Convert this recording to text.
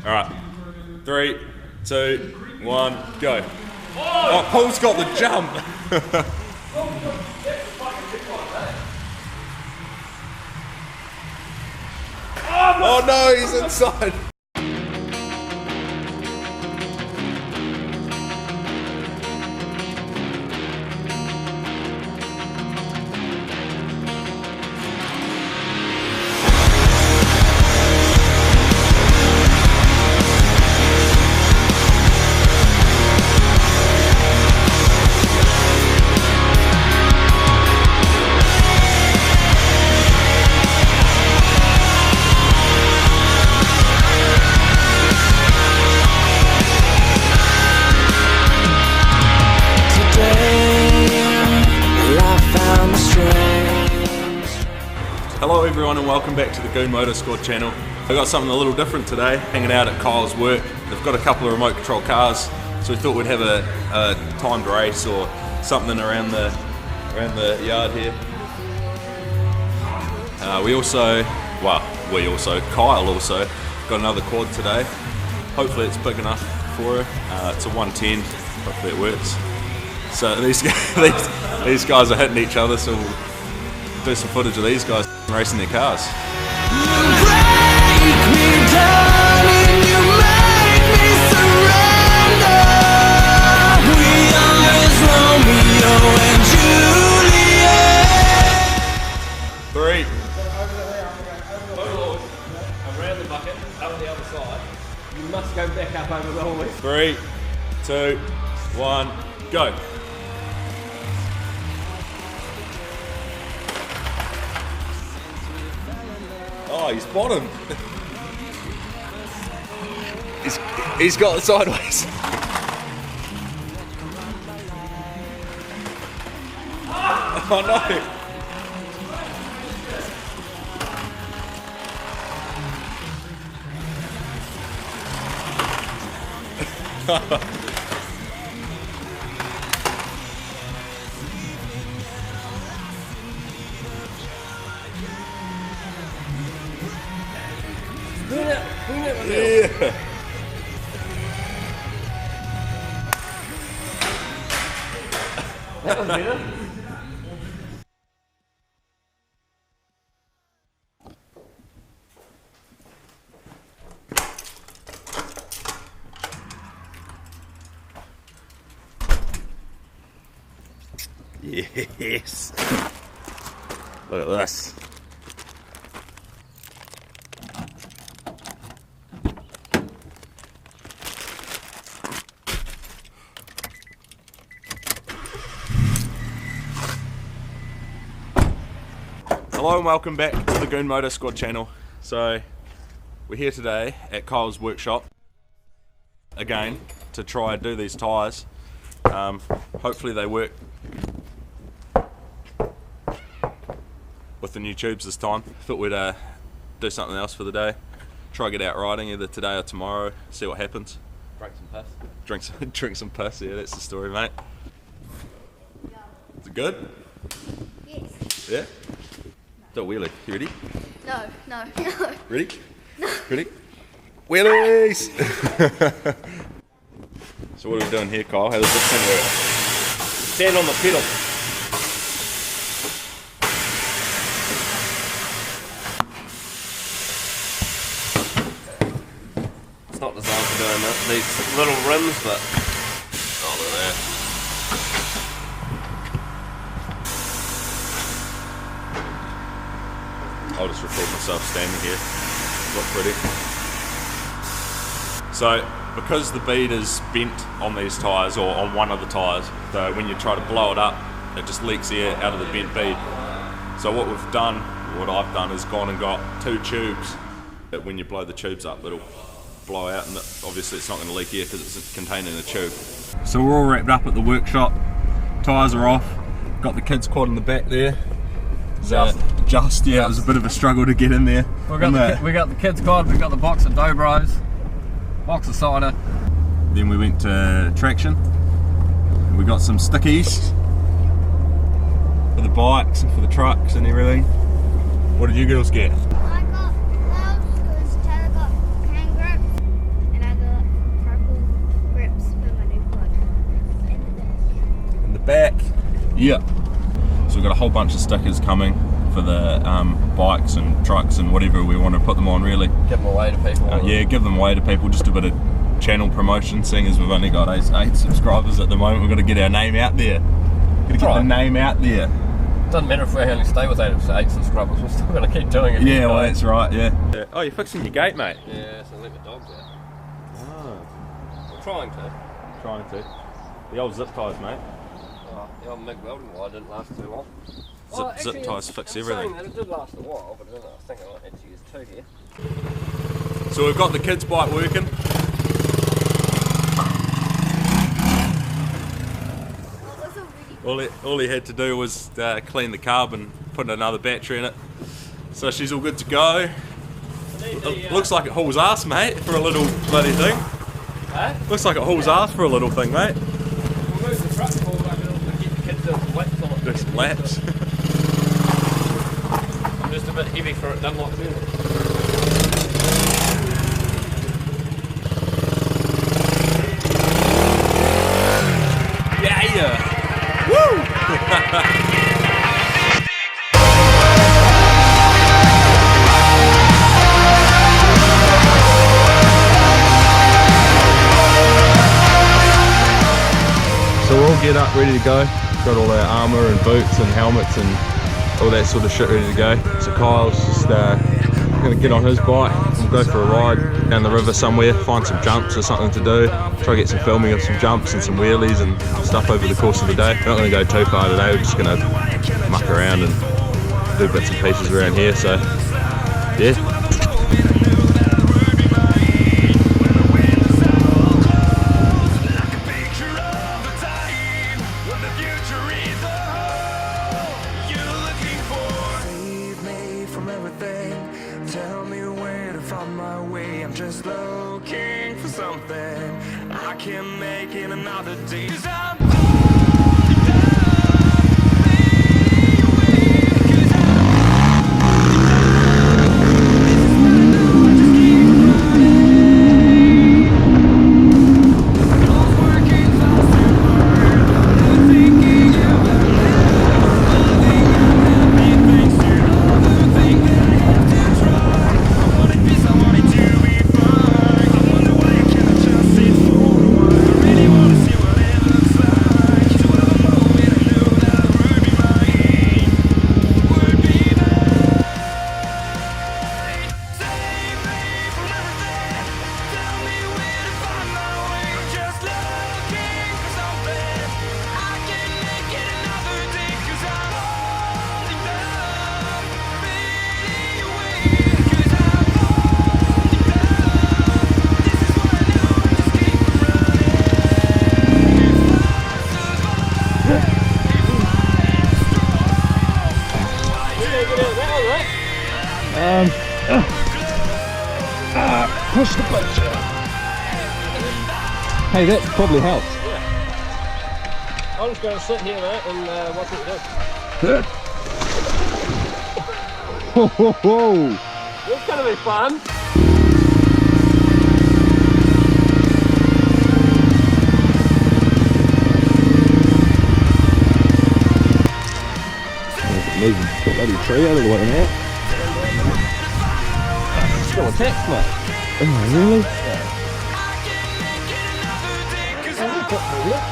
Alright, 3, 2, 1, go. Oh, Paul's got the jump. Oh no, he's inside. Hello everyone and welcome back to the Goonmotosquad channel. I got something a little different today, hanging out at Kyle's work. They've got a couple of remote control cars, so we thought we'd have a timed race or something around the yard here. Kyle also got another quad today. Hopefully it's big enough for her. It's a 110, hopefully it works. So these guys are hitting each other, so we'll do some footage of these guys racing their cars. Three. Around the bucket, up the other side. You must go back up over the hallway. 3, 2, 1, go. Oh, he's bottom. he's got it sideways. Oh no. Yeah. That was better. Yes. Look at this. Hello and welcome back to the Goonmotosquad channel. So we're here today at Kyle's workshop again to try and do these tyres. Hopefully they work with the new tubes this time. Thought we'd do something else for the day. Try get out riding either today or tomorrow, see what happens. Drink some piss. Drink some piss, yeah, that's the story, mate. Is it good? Yes. Yeah? Do a wheelie. You ready? No. Ready? No. Ready? Wheelies! So what are we doing here, Kyle? How does this thing work? Stand on the pedal. It's not designed for doing that. These little rims, but... Oh, look at that. I'll just record myself standing here. Look pretty. So, because the bead is bent on these tyres, or on one of the tyres, so when you try to blow it up, it just leaks air out of the bent bead. So what we've done, what I've done, is gone and got 2 tubes that when you blow the tubes up, it'll blow out, and obviously it's not going to leak air because it's contained in a tube. So we're all wrapped up at the workshop. Tyres are off. Got the kids quad in the back there. It was a bit of a struggle to get in there. We got the kids quad, we got the box of Dobros, box of cider. Then we went to traction. And we got some stickies for the bikes and for the trucks and everything. What did you girls get? I got gloves because Taylor got hand grips. Yeah. So we've got a whole bunch of stickers coming for the bikes and trucks and whatever we want to put them on, really. Give them away to people. Yeah, give them away to people, just a bit of channel promotion, seeing as we've only got 8 subscribers at the moment. We've got to get our name out there. Got to get the name out there. Doesn't matter if we only stay with 8 subscribers, we're still going to keep doing it. Yeah, well, that's right, yeah. Oh, you're fixing your gate, mate? Yeah, so let the dogs out. Oh. We're trying to. Trying to. The old zip ties, mate. Oh, the old MIG welding wire didn't last too long. Zip ties fix everything. That it did last a while, but I think I might have to use 2 here. So we've got the kids' bike working. All he had to do was clean the carb and put another battery in it. So she's all good to go. Looks like it hauls ass, mate, for a little bloody thing. Huh? Looks like it hauls ass for a little thing, mate. We'll move the truck forward and we'll get the kids doing some laps on it. Do some laps. I'm just a bit heavy for it, done like this. Yeah! Woo! So we're all get up, ready to go. Got all our armour and boots and helmets and all that sort of shit ready to go. So Kyle's just gonna get on his bike and go for a ride down the river somewhere, find some jumps or something to do, try to get some filming of some jumps and some wheelies and stuff over the course of the day. We're not gonna go too far today, we're just gonna muck around and do bits and pieces around here, so yeah. Just looking for something I can make in another day. Push the button. Hey, that probably helps. Yeah. I'm just going to sit here, mate, and watch it do. Ho ho ho! It's going to be fun. Move the bloody tree out of the way now. Still a text, mate. Oh, really? Yeah.